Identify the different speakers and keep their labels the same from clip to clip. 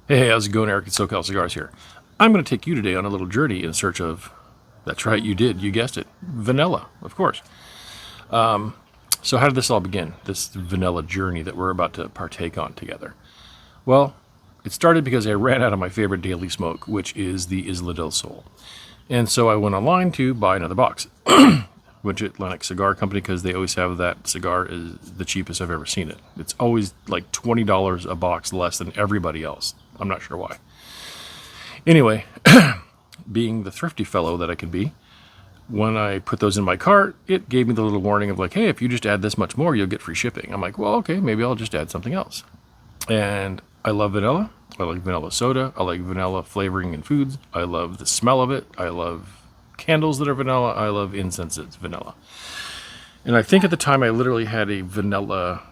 Speaker 1: Hey, how's it going? Eric at SoCal Cigars here. I'm going to take you today on a little journey in search of, that's right, you did, you guessed it, vanilla, of course. So how did this all begin, this vanilla journey that we're about to partake on together? Well, it started because I ran out of my favorite daily smoke, which is the Isla del Sol. And so I went online to buy another box. Went to Atlantic Cigar Company because they always have that cigar is the cheapest I've ever seen it. It's always like $20 a box less than everybody else. I'm not sure why. Anyway, being the thrifty fellow that I can be, when I put those in my cart, it gave me the little warning of like, hey, if you just add this much more, you'll get free shipping. I'm like, well, okay, maybe I'll just add something else. And I love vanilla. I like vanilla soda. I like vanilla flavoring in foods. I love the smell of it. I love candles that are vanilla. I love incense that's vanilla. And I think at the time I literally had a vanilla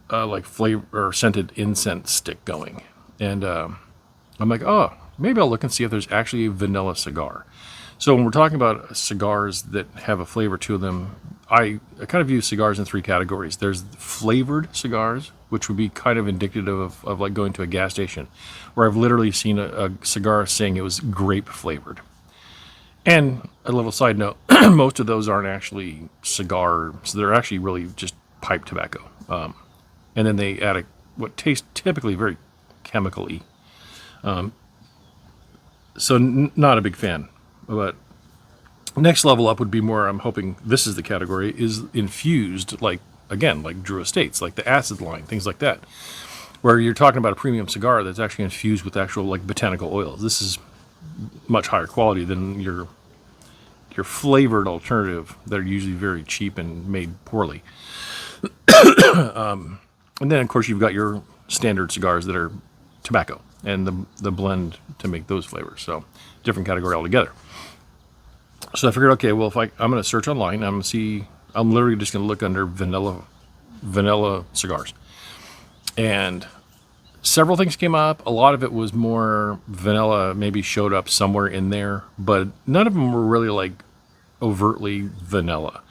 Speaker 1: like flavor or scented incense stick going. And I'm like, oh, maybe I'll look and see if there's actually a vanilla cigar. So when we're talking about cigars that have a flavor to them, I kind of view cigars in three categories. There's flavored cigars, which would be kind of indicative of like going to a gas station, where I've literally seen a cigar saying it was grape flavored. And a little side note, most of those aren't actually cigars. They're actually really just pipe tobacco. And then they add what tastes typically very chemical-y. So not a big fan. But next level up would be more, I'm hoping this is the category, is infused, like, again, like Drew Estates, like the acid line, things like that. Where you're talking about a premium cigar that's actually infused with actual, like, botanical oils. This is much higher quality than your flavored alternative that are usually very cheap and made poorly. And then, of course, you've got your standard cigars that are tobacco and the blend to make those flavors. So different category altogether. So I figured, okay, well, I'm going to search online, I'm literally just going to look under vanilla cigars. And several things came up. A lot of it was more vanilla, maybe showed up somewhere in there, but none of them were really like overtly vanilla,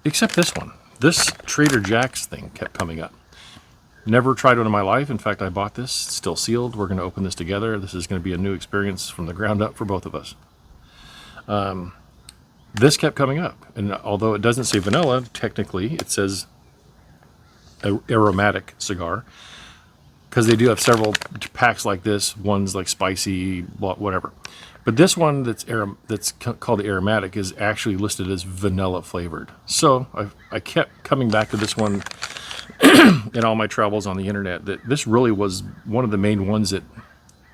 Speaker 1: except this one. This Trader Jacks thing kept coming up. Never tried one in my life. In fact, I bought this, still sealed. We're going to open this together. This is going to be a new experience from the ground up for both of us. This kept coming up, and although it doesn't say vanilla, technically it says aromatic cigar, because they do have several packs like this. One's like spicy, whatever. But this one that's called the aromatic is actually listed as vanilla flavored. So I kept coming back to this one in all my travels on the internet, that this really was one of the main ones that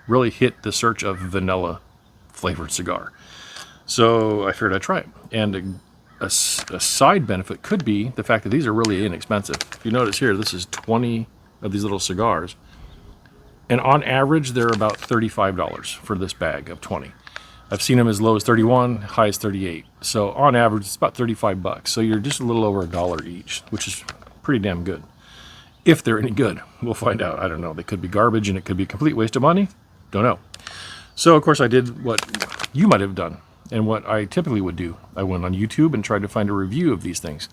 Speaker 1: really hit the search of vanilla flavored cigar. So I figured I'd try it. And a side benefit could be the fact that these are really inexpensive. If you notice here, this is 20 of these little cigars. And on average, they're about $35 for this bag of 20. I've seen them as low as 31, high as 38. So on average, it's about 35 bucks. So you're just a little over $1 each, which is pretty damn good. If they're any good, we'll find out. I don't know. They could be garbage and it could be a complete waste of money. Don't know. So, of course, I did what you might have done and what I typically would do. I went on YouTube and tried to find a review of these things.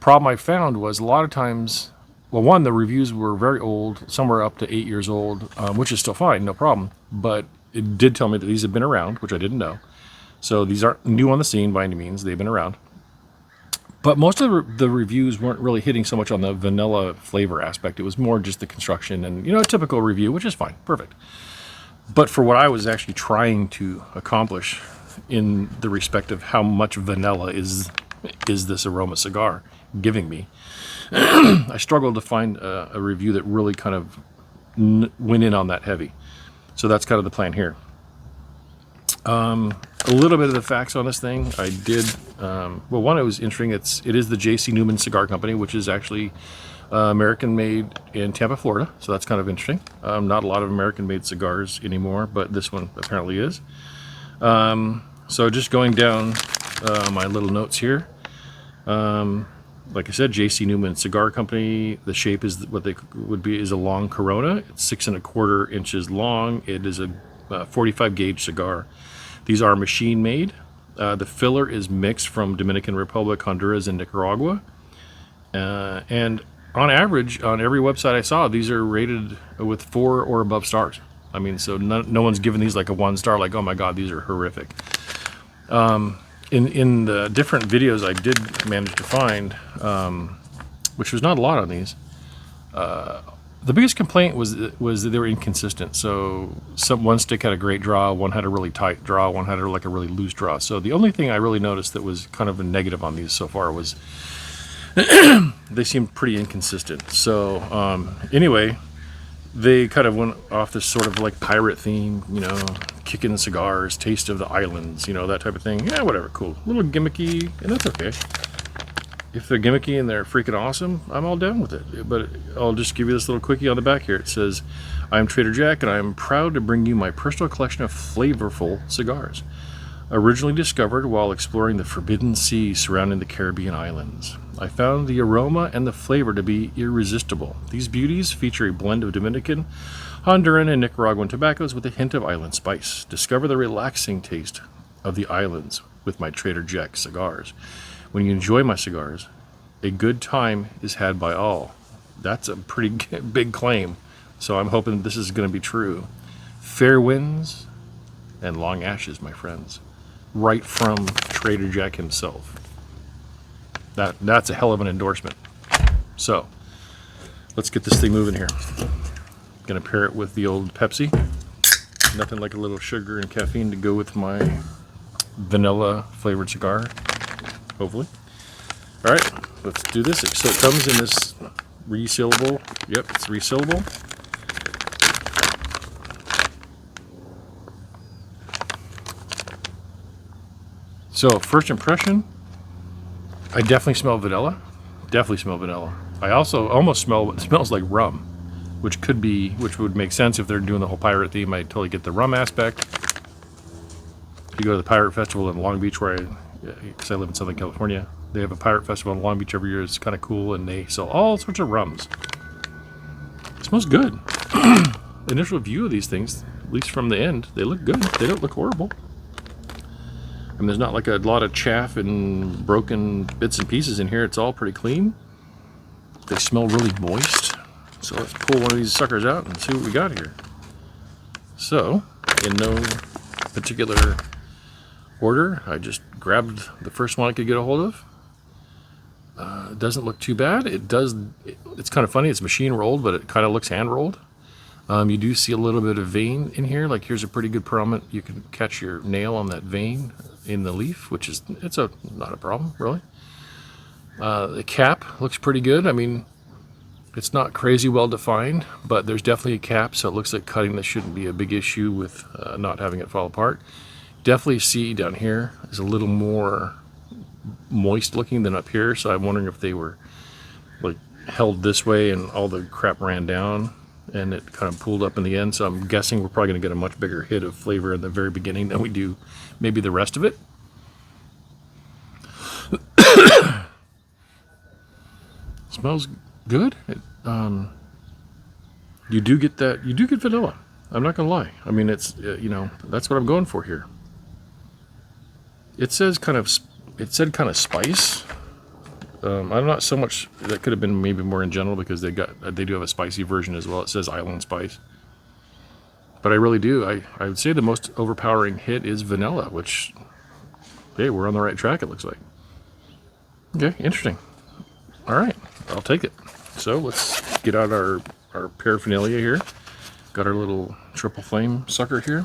Speaker 1: Problem I found was a lot of times, well, one, the reviews were very old, somewhere up to 8 years old, which is still fine, no problem. But it did tell me that these have been around, which I didn't know. So these aren't new on the scene by any means. They've been around. But most of the reviews weren't really hitting so much on the vanilla flavor aspect. It was more just the construction and, a typical review, which is fine, perfect. But for what I was actually trying to accomplish in the respect of how much vanilla is this aroma cigar giving me, I struggled to find a review that really kind of went in on that heavy. So that's kind of the plan here. A little bit of the facts on this thing. I did, one, it was interesting. It is the J.C. Newman Cigar Company, which is actually American-made in Tampa, Florida. So that's kind of interesting. Not a lot of American-made cigars anymore, but this one apparently is. So just going down my little notes here. Like I said, J.C. Newman Cigar Company. The shape is what they would be is a long Corona. It's 6 1/4 inches long. It is a 45 gauge cigar. These are machine made. The filler is mixed from Dominican Republic, Honduras, and Nicaragua. And on average, on every website I saw, these are rated with 4 or above stars. I mean, so no one's given these like a 1 star, like, oh my God, these are horrific. In the different videos I did manage to find, which was not a lot on these, the biggest complaint was that they were inconsistent. So one stick had a great draw, one had a really tight draw, one had like a really loose draw. So the only thing I really noticed that was kind of a negative on these so far was they seemed pretty inconsistent. So anyway, they kind of went off this sort of like pirate theme, you know, kicking cigars, taste of the islands, you know, that type of thing. Yeah, whatever, cool. A little gimmicky, and that's okay. If they're gimmicky and they're freaking awesome, I'm all down with it. But I'll just give you this little quickie on the back here. It says, I am Trader Jack, and I am proud to bring you my personal collection of flavorful cigars. Originally discovered while exploring the forbidden sea surrounding the Caribbean islands. I found the aroma and the flavor to be irresistible. These beauties feature a blend of Dominican, Honduran, and Nicaraguan tobaccos with a hint of island spice. Discover the relaxing taste of the islands with my Trader Jacks cigars. When you enjoy my cigars, a good time is had by all. That's a pretty big claim, so I'm hoping this is going to be true. Fair winds and long ashes, my friends. Right from Trader Jack himself. That's a hell of an endorsement. So, let's get this thing moving here. Gonna pair it with the old Pepsi. Nothing like a little sugar and caffeine to go with my vanilla flavored cigar, hopefully. All right, let's do this. So it comes in this resealable. Yep, it's resealable. So first impression, I definitely smell vanilla. Definitely smell vanilla. I also almost smell what smells like rum, which would make sense if they're doing the whole pirate theme. I totally get the rum aspect. You go to the Pirate Festival in Long Beach, because I live in Southern California, they have a pirate festival in Long Beach every year. It's kind of cool, and they sell all sorts of rums. It smells good. The initial view of these things, at least from the end, they look good. They don't look horrible. And there's not like a lot of chaff and broken bits and pieces in here. It's all pretty clean. They smell really moist. So let's pull one of these suckers out and see what we got here. So, in no particular order, I just grabbed the first one I could get a hold of. It doesn't look too bad. It's kind of funny. It's machine rolled, but it kind of looks hand rolled. You do see a little bit of vein in here. Like here's a pretty good prominent. You can catch your nail on that vein in the leaf, which is not a problem really. The cap looks pretty good. I mean, it's not crazy well defined, but there's definitely a cap, so it looks like cutting this shouldn't be a big issue with not having it fall apart. Definitely see down here is a little more moist looking than up here, so I'm wondering if they were like held this way and all the crap ran down and it kind of pulled up in the end. So I'm guessing we're probably going to get a much bigger hit of flavor in the very beginning than we do maybe the rest of it. Smells good. You do get vanilla. I'm not gonna lie. I mean, it's that's what I'm going for here. It said kind of spice. I'm not so much. That could have been maybe more in general because they do have a spicy version as well. It says island spice. But I really do. I would say the most overpowering hit is vanilla, which, hey, we're on the right track. It looks like. Okay, interesting. All right, I'll take it. So let's get out our paraphernalia here. Got our little triple flame sucker here.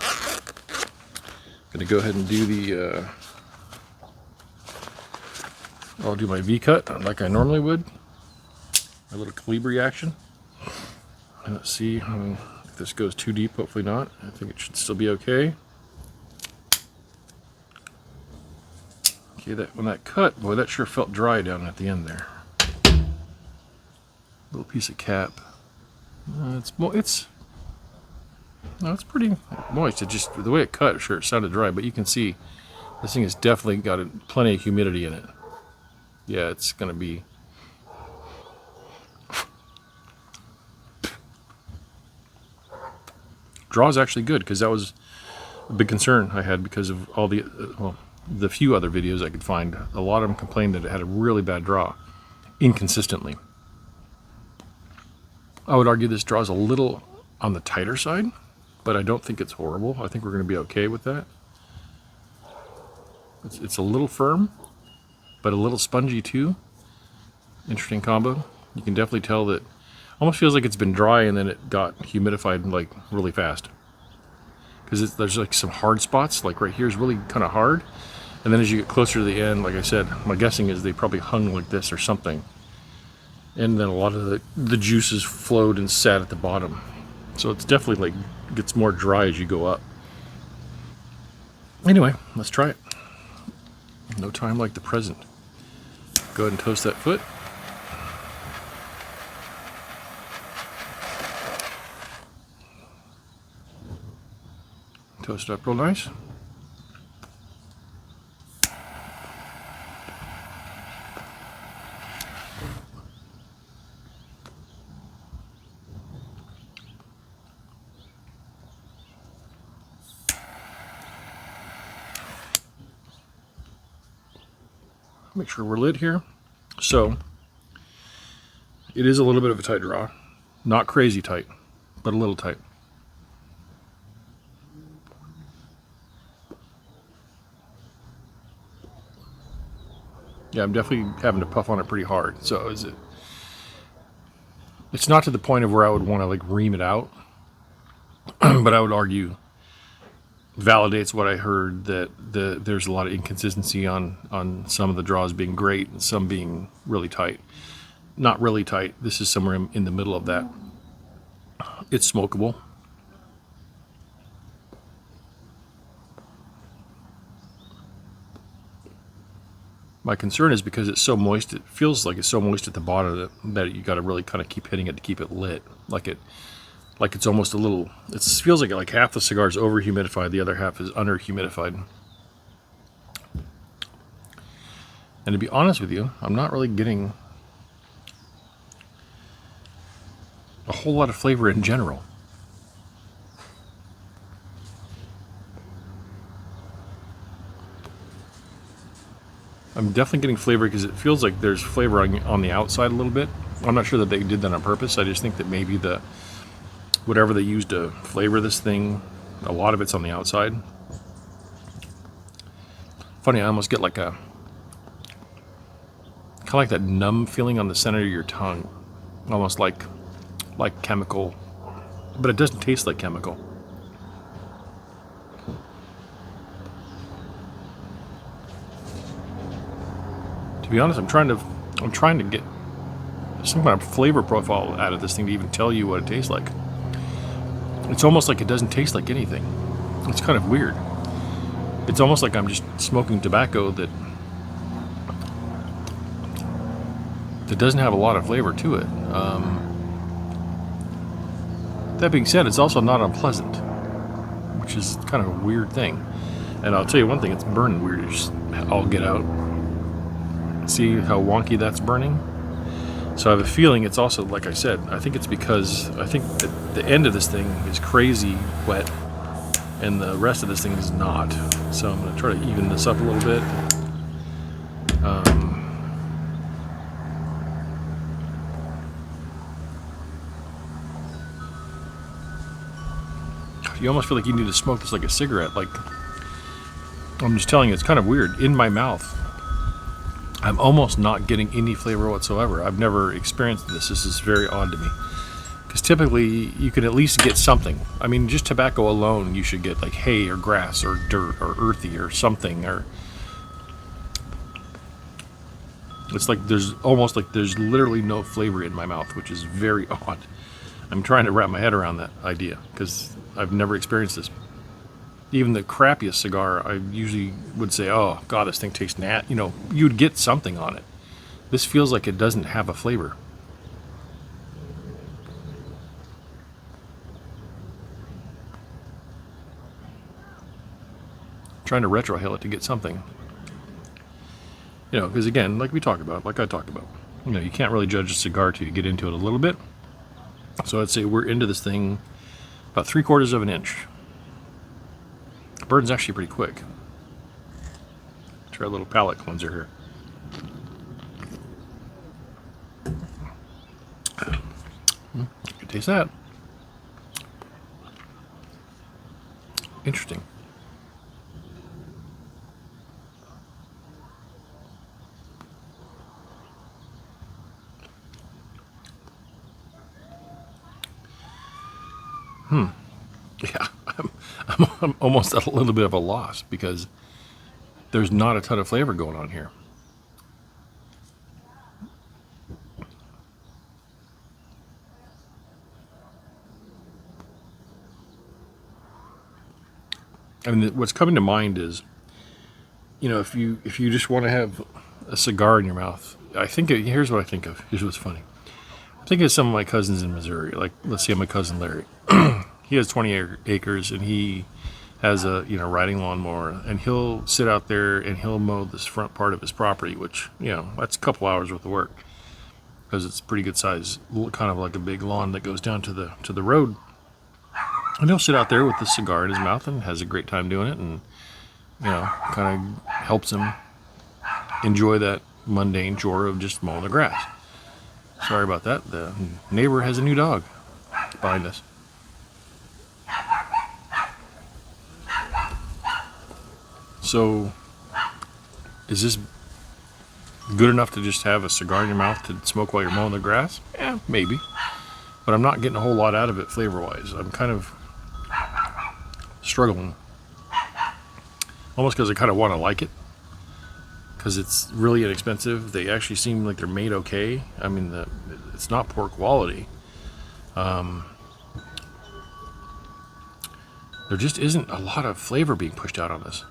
Speaker 1: Gonna go ahead and do the. I'll do my V-cut like I normally would. A little Calibri action. And let's see if this goes too deep. Hopefully not. I think it should still be okay. Okay, when that cut, boy, that sure felt dry down at the end there. Little piece of cap. It's pretty moist. It just the way it cut, sure, it sounded dry, but you can see this thing has definitely got plenty of humidity in it. Yeah, it's gonna be. Draw is actually good because that was a big concern I had because of all the few other videos I could find. A lot of them complained that it had a really bad draw, inconsistently. I would argue this draws a little on the tighter side, but I don't think it's horrible. I think we're going to be okay with that. It's a little firm, but a little spongy too. Interesting combo. You can definitely tell that almost feels like it's been dry and then it got humidified like really fast. Because there's like some hard spots, like right here is really kind of hard. And then as you get closer to the end, like I said, my guessing is they probably hung like this or something. And then a lot of the juices flowed and sat at the bottom. So it's definitely like gets more dry as you go up. Anyway, let's try it. No time like the present. Go ahead and toast that foot. Toast it up real nice. Make sure we're lit here. So it is a little bit of a tight draw. Not crazy tight, but a little tight. Yeah, I'm definitely having to puff on it pretty hard. So it's not to the point of where I would want to like ream it out, but I would argue validates what I heard, that there's a lot of inconsistency on some of the draws being great and some being really tight. Not really tight. This is somewhere in the middle of that. It's smokable. My concern is because it's so moist, it feels like it's so moist at the bottom that you got to really kind of keep hitting it to keep it lit. Like it's almost a little, it feels like half the cigar is over humidified, the other half is under humidified. And to be honest with you, I'm not really getting a whole lot of flavor in general. I'm definitely getting flavor because it feels like there's flavor on the outside a little bit. I'm not sure that they did that on purpose. I just think that maybe whatever they used to flavor this thing, a lot of it's on the outside. Funny, I almost get like kind of like that numb feeling on the center of your tongue, almost like chemical, but it doesn't taste like chemical. To be honest, I'm trying to get some kind of flavor profile out of this thing to even tell you what it tastes like. It's almost like it doesn't taste like anything. It's kind of weird. It's almost like I'm just smoking tobacco that doesn't have a lot of flavor to it. That being said, it's also not unpleasant, which is kind of a weird thing. And I'll tell you one thing, it's burning weird as all get out. See how wonky that's burning? So I have a feeling it's also, like I said, I think it's because I think that the end of this thing is crazy wet and the rest of this thing is not. So I'm going to try to even this up a little bit. You almost feel like you need to smoke this like a cigarette. Like, I'm just telling you, it's kind of weird. In my mouth, I'm almost not getting any flavor whatsoever. I've never experienced this. This is very odd to me. Because typically, you can at least get something. I mean, just tobacco alone, you should get like hay or grass or dirt or earthy or something. Or it's like there's literally no flavor in my mouth, which is very odd. I'm trying to wrap my head around that idea because I've never experienced this. Even the crappiest cigar, I usually would say, oh, God, this thing tastes you'd get something on it. This feels like it doesn't have a flavor. I'm trying to retrohale it to get something. Because again, like I talked about, you can't really judge a cigar till you get into it a little bit. So I'd say we're into this thing about 3/4 of an inch. It burns actually pretty quick. Try a little palate cleanser here. Taste that. Interesting. Yeah, I'm almost at a little bit of a loss because there's not a ton of flavor going on here. I mean, what's coming to mind is, if you just want to have a cigar in your mouth, here's what I think of. Here's what's funny. I think of some of my cousins in Missouri. Like, let's say my cousin Larry. He has 20 acres, and he has a riding lawnmower, and he'll sit out there and he'll mow this front part of his property, which that's a couple hours worth of work because it's pretty good size, kind of like a big lawn that goes down to the road. And he'll sit out there with the cigar in his mouth and has a great time doing it, and kind of helps him enjoy that mundane chore of just mowing the grass. Sorry about that. The neighbor has a new dog behind us. So, is this good enough to just have a cigar in your mouth to smoke while you're mowing the grass? Yeah, maybe. But I'm not getting a whole lot out of it flavor-wise. I'm kind of struggling. Almost because I kind of want to like it. Because it's really inexpensive. They actually seem like they're made okay. I mean, it's not poor quality. There just isn't a lot of flavor being pushed out on this.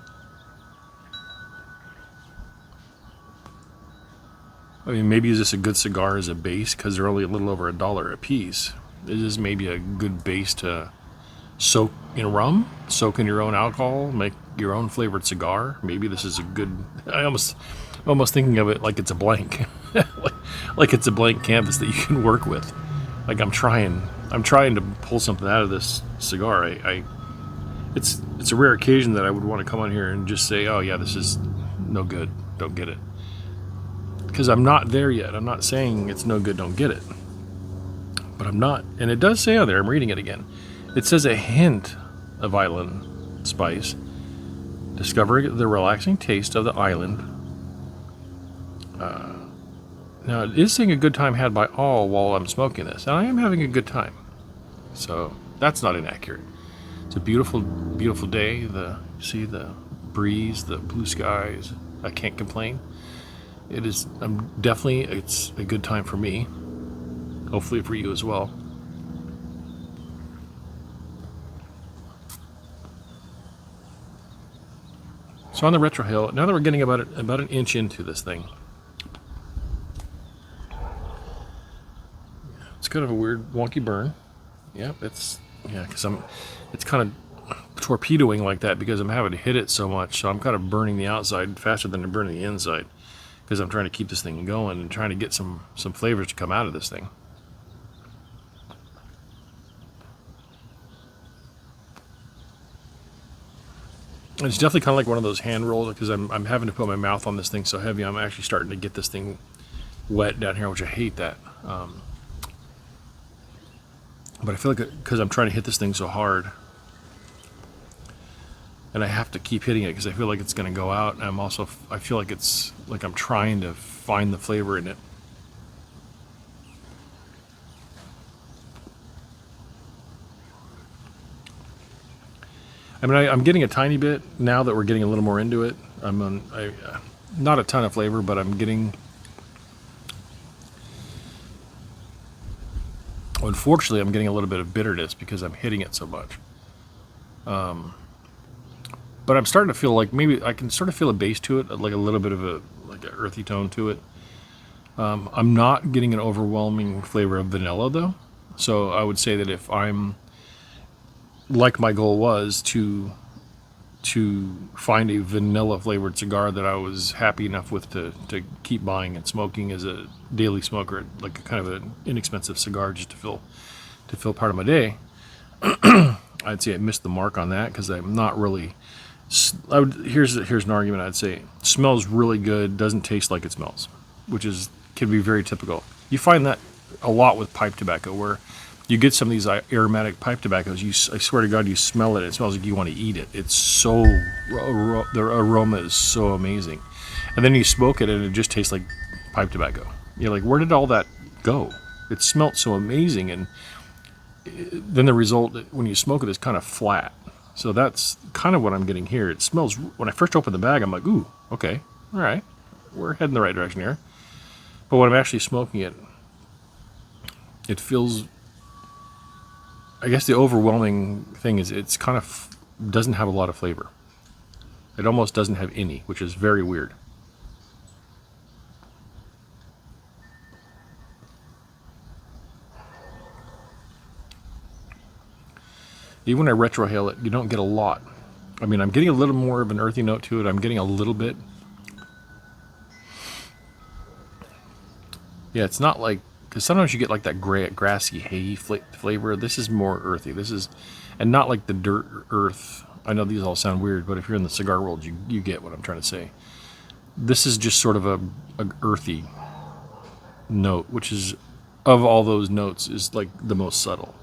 Speaker 1: I mean, maybe is this a good cigar as a base because they're only a little over $1 a piece. This is maybe a good base to soak in rum, soak in your own alcohol, make your own flavored cigar. Maybe this is a good. Almost thinking of it like it's a blank, like it's a blank canvas that you can work with. Like I'm trying to pull something out of this cigar. It's a rare occasion that I would want to come on here and just say, oh yeah, this is no good, don't get it. Because I'm not there yet. I'm not saying it's no good, don't get it. But I'm not. And it does say on there, I'm reading it again. It says a hint of island spice. Discover the relaxing taste of the island. Now, it is saying a good time had by all while I'm smoking this. And I am having a good time. So, that's not inaccurate. It's a beautiful, beautiful day. See the breeze, the blue skies. I can't complain. It's a good time for me. Hopefully for you as well. So on the retro hill, now that we're getting about an inch into this thing, it's kind of a weird wonky burn. Because it's kind of torpedoing like that because I'm having to hit it so much. So I'm kind of burning the outside faster than I'm burning the inside. Because I'm trying to keep this thing going and trying to get some flavors to come out of this thing. And it's definitely kind of like one of those hand rolls because I'm having to put my mouth on this thing so heavy. I'm actually starting to get this thing wet down here, which I hate that. But I feel like because I'm trying to hit this thing so hard, and I have to keep hitting it because I feel like it's going to go out. And I feel like it's like I'm trying to find the flavor in it. I mean, I'm getting a tiny bit now that we're getting a little more into it. Not a ton of flavor, but I'm getting. Unfortunately, I'm getting a little bit of bitterness because I'm hitting it so much. But I'm starting to feel like maybe I can sort of feel a base to it, like a little bit of an earthy tone to it. I'm not getting an overwhelming flavor of vanilla though. So I would say that if I'm, like my goal was to find a vanilla flavored cigar that I was happy enough with to keep buying and smoking as a daily smoker, like a kind of an inexpensive cigar just to fill part of my day. I'd say I missed the mark on that because I'm not really. Here's an argument I'd say. Smells really good, doesn't taste like it smells, which can be very typical. You find that a lot with pipe tobacco, where You get some of these aromatic pipe tobaccos. I swear to God, you smell it. It smells like you want to eat it. It's so the aroma is so amazing, and then you smoke it, and it just tastes like pipe tobacco. You're like, where did all that go? It smelled so amazing, and then the result when you smoke it is kind of flat. So that's kind of what I'm getting here. It smells. When I first opened the bag, I'm like, ooh, okay, all right, we're heading the right direction here. But when I'm actually smoking it, it feels. I guess the overwhelming thing is it's kind of doesn't have a lot of flavor. It almost doesn't have any, which is very weird. Even when I retrohale it, you don't get a lot. I mean, I'm getting a little more of an earthy note to it. I'm getting a little bit. Yeah, it's not like, because sometimes you get like that grassy, hay flavor. This is more earthy. This is, and not like the dirt earth. I know these all sound weird, but if you're in the cigar world, you get what I'm trying to say. This is just sort of a earthy note, which is, of all those notes, is like the most subtle.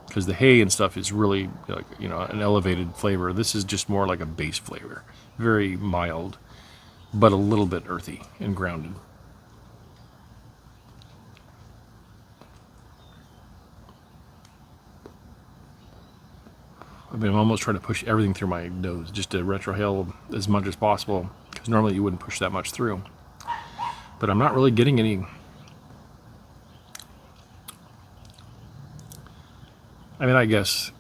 Speaker 1: Because the hay and stuff is really, like, you know, an elevated flavor. This is just more like a base flavor, very mild, but a little bit earthy and grounded. I mean, I'm almost trying to push everything through my nose just to retrohale as much as possible, because normally you wouldn't push that much through. But I'm not really getting any. I mean, I guess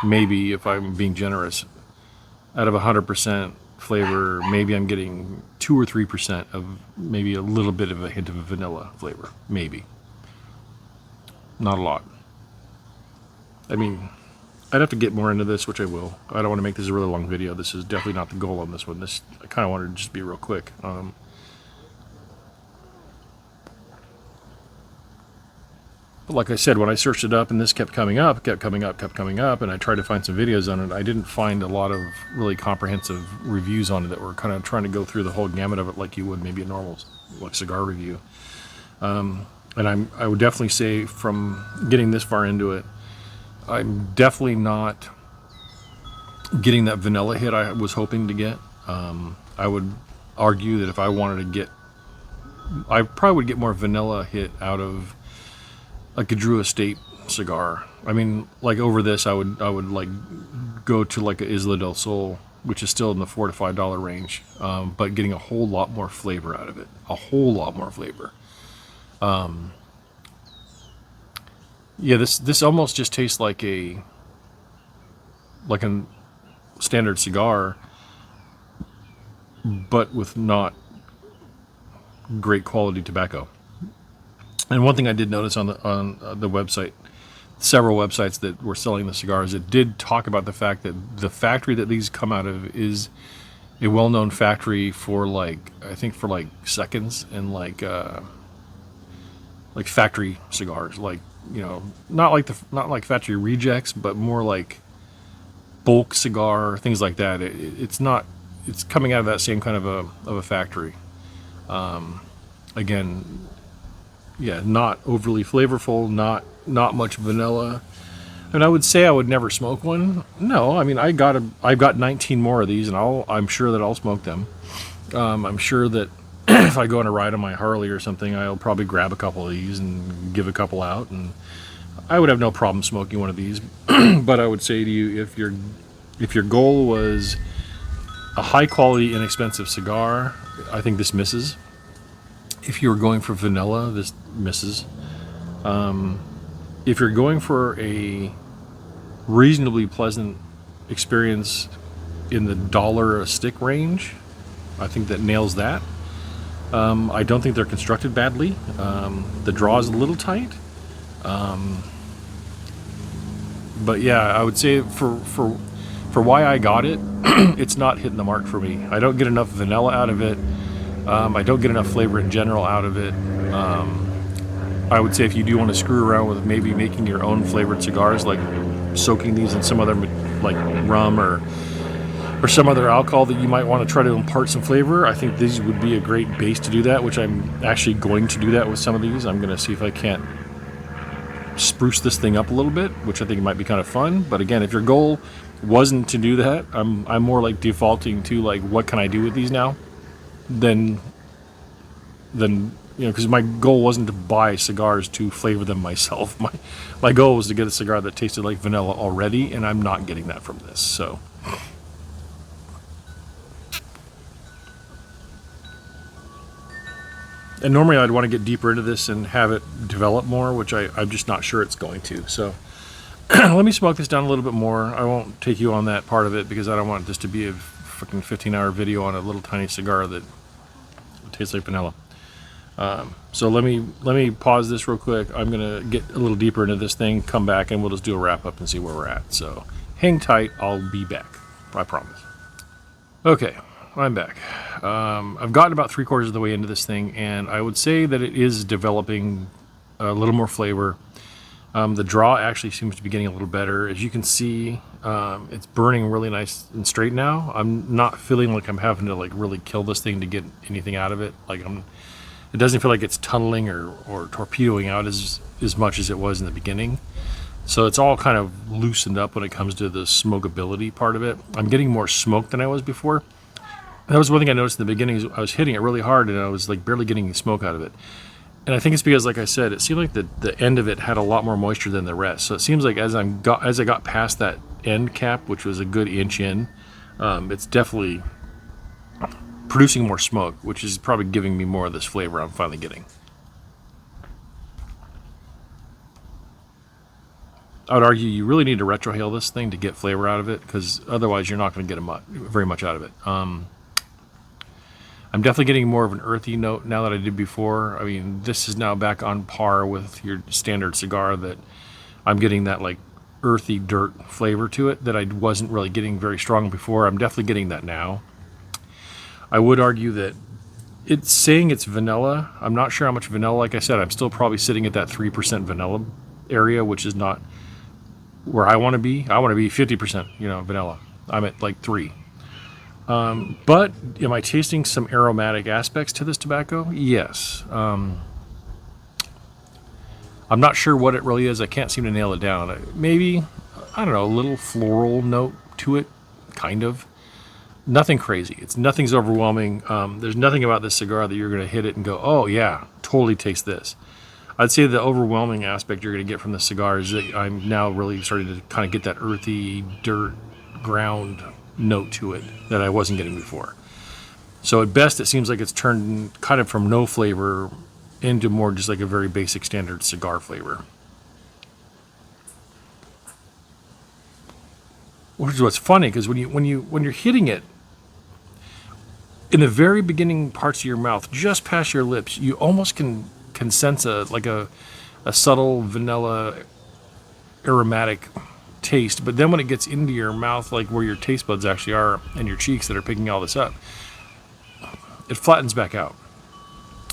Speaker 1: maybe if I'm being generous, out of 100% flavor, maybe I'm getting 2 or 3% of maybe a little bit of a hint of a vanilla flavor. Maybe. Not a lot. I mean, I'd have to get more into this, which I will. I don't want to make this a really long video. This is definitely not the goal on this one. I kind of wanted to just be real quick. But like I said, when I searched it up and this kept coming up, and I tried to find some videos on it, I didn't find a lot of really comprehensive reviews on it that were kind of trying to go through the whole gamut of it like you would maybe a normal like cigar review. And I would definitely say from getting this far into it, I'm definitely not getting that vanilla hit I was hoping to get. I would argue that if I wanted to get, I probably would get more vanilla hit out of like a Drew Estate cigar. I mean, like over this, I would like go to like a Isla del Sol, which is still in the $4 to $5 range, but getting a whole lot more flavor out of it. A whole lot more flavor. Yeah, this almost just tastes like a standard cigar, but with not great quality tobacco. And one thing I did notice on the website, several websites that were selling the cigars, it did talk about the fact that the factory that these come out of is a well-known factory for I think for seconds and like factory cigars, not like factory rejects, but more like bulk cigar, things like that. It's coming out of that same kind of a factory. Again, yeah, not overly flavorful, not much vanilla. And I would say I would never smoke one. No, I mean I've got 19 more of these, and I'm sure that I'll smoke them. I'm sure that if I go on a ride on my Harley or something, I'll probably grab a couple of these and give a couple out, and I would have no problem smoking one of these. But I would say to you, if your goal was a high quality, inexpensive cigar, I think this misses. If you were going for vanilla, this misses. If you're going for a reasonably pleasant experience in the $1 a stick range, I think that nails that. I don't think they're constructed badly. The draw is a little tight. But yeah, I would say for why I got it, it's not hitting the mark for me. I don't get enough vanilla out of it. I don't get enough flavor in general out of it. I would say if you do want to screw around with maybe making your own flavored cigars, like soaking these in some other like rum or or some other alcohol that you might want to try to impart some flavor, I think these would be a great base to do that, which I'm actually going to do that with some of these. I'm going to see if I can't spruce this thing up a little bit, which I think might be kind of fun. But again, if your goal wasn't to do that, I'm more like defaulting to like, what can I do with these now? Than because my goal wasn't to buy cigars to flavor them myself. My goal was to get a cigar that tasted like vanilla already, and I'm not getting that from this. So, and normally I'd want to get deeper into this and have it develop more, which I'm just not sure it's going to. So, let me smoke this down a little bit more. I won't take you on that part of it because I don't want this to be a fucking 15-hour video on a little tiny cigar that tastes like vanilla. So let me pause this real quick. I'm gonna get a little deeper into this thing, come back, and we'll just do a wrap up and see where we're at. So hang tight, I'll be back, I promise. Okay, I'm back. I've gotten about 3/4 of the way into this thing, and I would say that it is developing a little more flavor. The draw actually seems to be getting a little better. As you can see, it's burning really nice and straight now. I'm not feeling like I'm having to like really kill this thing to get anything out of it. It doesn't feel like it's tunneling or torpedoing out as much as it was in the beginning. So it's all kind of loosened up when it comes to the smokability part of it. I'm getting more smoke than I was before. That was one thing I noticed in the beginning. Is I was hitting it really hard and I was like barely getting any smoke out of it. And I think it's because, like I said, it seemed like the end of it had a lot more moisture than the rest. So it seems like as I got past that end cap, which was a good inch in, it's definitely producing more smoke, which is probably giving me more of this flavor I'm finally getting. I would argue you really need to retrohale this thing to get flavor out of it, because otherwise you're not going to get very much out of it. I'm definitely getting more of an earthy note now than I did before. I mean, this is now back on par with your standard cigar, that I'm getting that like earthy dirt flavor to it that I wasn't really getting very strong before. I'm definitely getting that now. I would argue that it's saying it's vanilla. I'm not sure how much vanilla. Like I said, I'm still probably sitting at that 3% vanilla area, which is not where I want to be. I want to be 50%, vanilla. I'm at like 3. But am I tasting some aromatic aspects to this tobacco? Yes. I'm not sure what it really is. I can't seem to nail it down. Maybe, I don't know, a little floral note to it, kind of. Nothing crazy. Nothing's overwhelming. There's nothing about this cigar that you're going to hit it and go, oh yeah, totally taste this. I'd say the overwhelming aspect you're going to get from the cigar is that I'm now really starting to kind of get that earthy, dirt, ground note to it that I wasn't getting before. So at best, it seems like it's turned kind of from no flavor into more just like a very basic standard cigar flavor. Which is what's funny, because when you're hitting it in the very beginning parts of your mouth, just past your lips, you almost can sense a subtle vanilla aromatic taste. But then when it gets into your mouth, like where your taste buds actually are and your cheeks that are picking all this up, it flattens back out.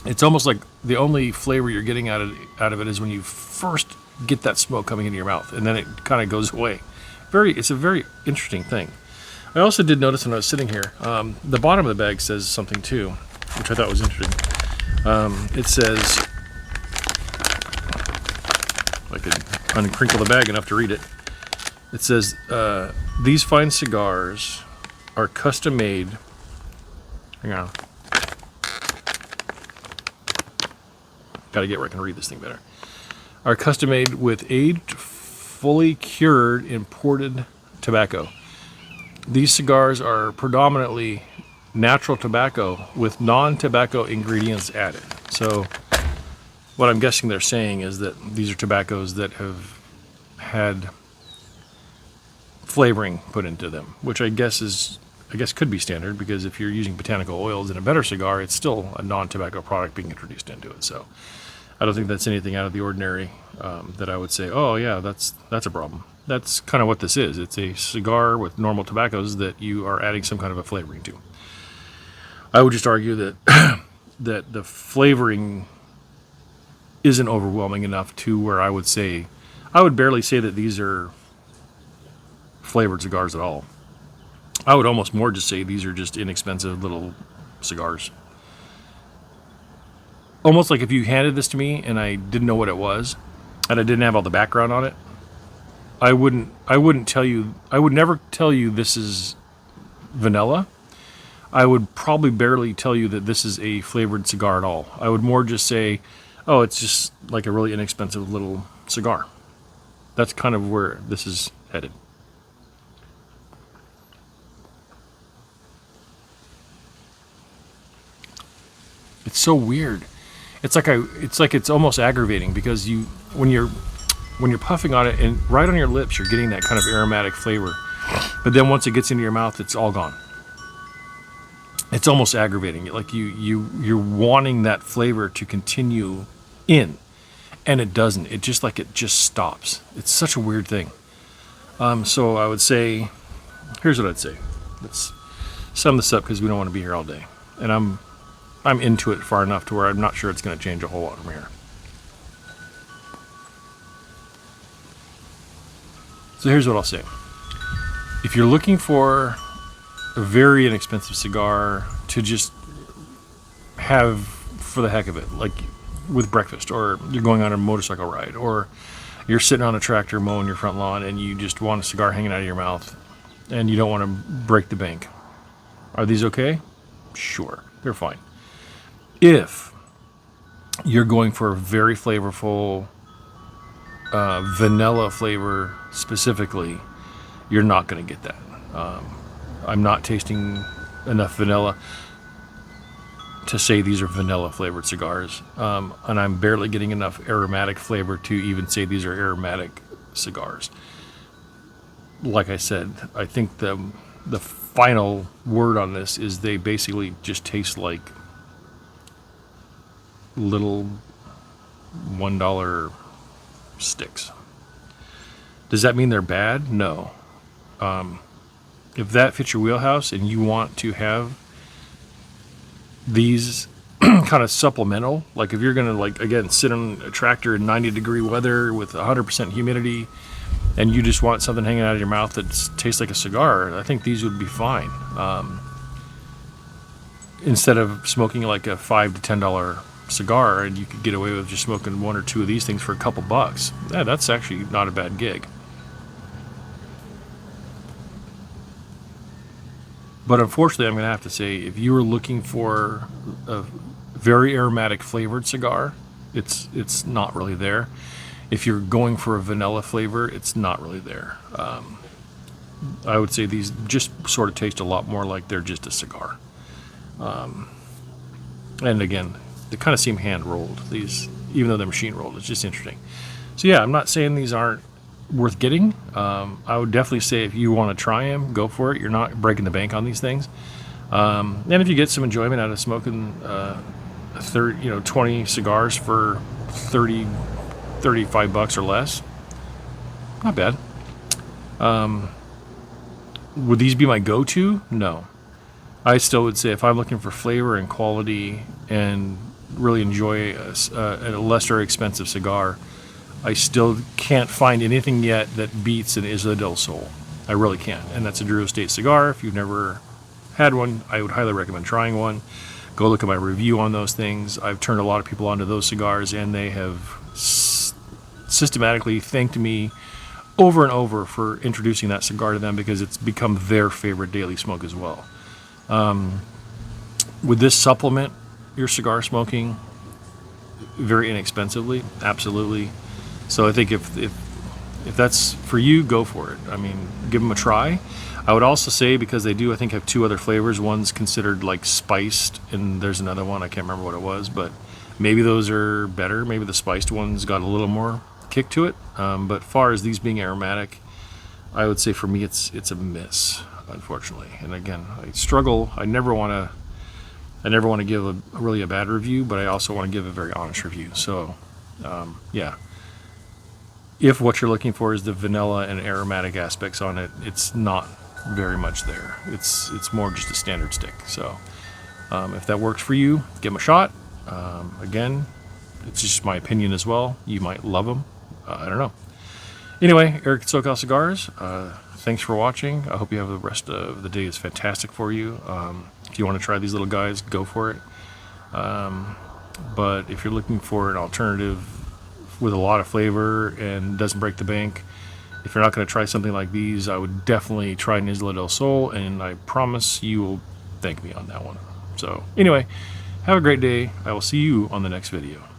Speaker 1: It's almost like the only flavor you're getting out of it is when you first get that smoke coming into your mouth, and then it kind of goes away. It's a very interesting thing. I also did notice when I was sitting here, the bottom of the bag says something too, which I thought was interesting. It says, if I could uncrinkle the bag enough to read it. It says, these fine cigars are custom made. Hang on. Got to get where I can read this thing better. Are custom made with aged, fully cured imported tobacco. These cigars are predominantly natural tobacco with non-tobacco ingredients added. So what I'm guessing they're saying is that these are tobaccos that have had flavoring put into them, which I guess could be standard, because if you're using botanical oils in a better cigar, it's still a non-tobacco product being introduced into it. So I don't think that's anything out of the ordinary that I would say, oh yeah, that's a problem. That's kind of what this is. It's a cigar with normal tobaccos that you are adding some kind of a flavoring to. I would just argue that that the flavoring isn't overwhelming enough to where I would barely say that these are flavored cigars at all. I would almost more just say these are just inexpensive little cigars. Almost like if you handed this to me and I didn't know what it was, and I didn't have all the background on it, I wouldn't tell you. I would never tell you this is vanilla. I would probably barely tell you that this is a flavored cigar at all. I would more just say, oh, it's just like a really inexpensive little cigar. That's kind of where this is headed. It's so weird. It's like it's almost aggravating because when you're puffing on it and right on your lips you're getting that kind of aromatic flavor, but then once it gets into your mouth it's all gone. It's almost aggravating. Like you're wanting that flavor to continue in, and it doesn't. It just stops. It's such a weird thing. So I would say, here's what I'd say. Let's sum this up because we don't want to be here all day, and I'm into it far enough to where I'm not sure it's going to change a whole lot from here. So here's what I'll say. If you're looking for a very inexpensive cigar to just have for the heck of it, like with breakfast, or you're going on a motorcycle ride, or you're sitting on a tractor mowing your front lawn and you just want a cigar hanging out of your mouth and you don't want to break the bank, are these okay? Sure, they're fine. If you're going for a very flavorful vanilla flavor specifically, you're not going to get that. I'm not tasting enough vanilla to say these are vanilla flavored cigars, and I'm barely getting enough aromatic flavor to even say these are aromatic cigars. Like I said, I think the final word on this is they basically just taste like little $1 sticks. Does that mean they're bad? No. If that fits your wheelhouse and you want to have these kind of supplemental, like if you're going to, like, again, sit on a tractor in 90-degree weather with 100% humidity and you just want something hanging out of your mouth that tastes like a cigar, I think these would be fine. Instead of smoking like a $5 to $10 cigar, and you could get away with just smoking one or two of these things for a couple bucks. Yeah, that's actually not a bad gig. But unfortunately, I'm going to have to say, if you were looking for a very aromatic flavored cigar, it's not really there. If you're going for a vanilla flavor, it's not really there. I would say these just sort of taste a lot more like they're just a cigar. And again, they kind of seem hand rolled, these, even though they're machine rolled. It's just interesting. So yeah, I'm not saying these aren't worth getting. I would definitely say if you want to try them, go for it. You're not breaking the bank on these things. And if you get some enjoyment out of smoking 20 cigars for 30, 35 bucks or less, not bad. Would these be my go-to? No. I still would say if I'm looking for flavor and quality and really enjoy a lesser expensive cigar, I still can't find anything yet that beats an Isla del Sol. I really can't. And that's a Drew Estate cigar. If you've never had one, I would highly recommend trying one. Go look at my review on those things. I've turned a lot of people onto those cigars, and they have systematically thanked me over and over for introducing that cigar to them because it's become their favorite daily smoke as well. Would this supplement your cigar smoking very inexpensively? Absolutely. So I think if that's for you, go for it. I mean, give them a try. I would also say, because they do, I think, have two other flavors. One's considered like spiced, and there's another one, I can't remember what it was, but maybe those are better. Maybe the spiced one's got a little more kick to it. But far as these being aromatic, I would say for me it's a miss, unfortunately. And again, I struggle. I never want to give a bad review, but I also want to give a very honest review. So, yeah. If what you're looking for is the vanilla and aromatic aspects on it, it's not very much there. It's more just a standard stick. So, if that works for you, give them a shot. Again, it's just my opinion as well. You might love them. I don't know. Anyway, Eric at SoCal Cigars. Thanks for watching. I hope you have the rest of the day is fantastic for you. If you want to try these little guys, go for it. But if you're looking for an alternative with a lot of flavor and doesn't break the bank, if you're not going to try something like these, I would definitely try an Isla del Sol, and I promise you will thank me on that one. So anyway, have a great day. I will see you on the next video.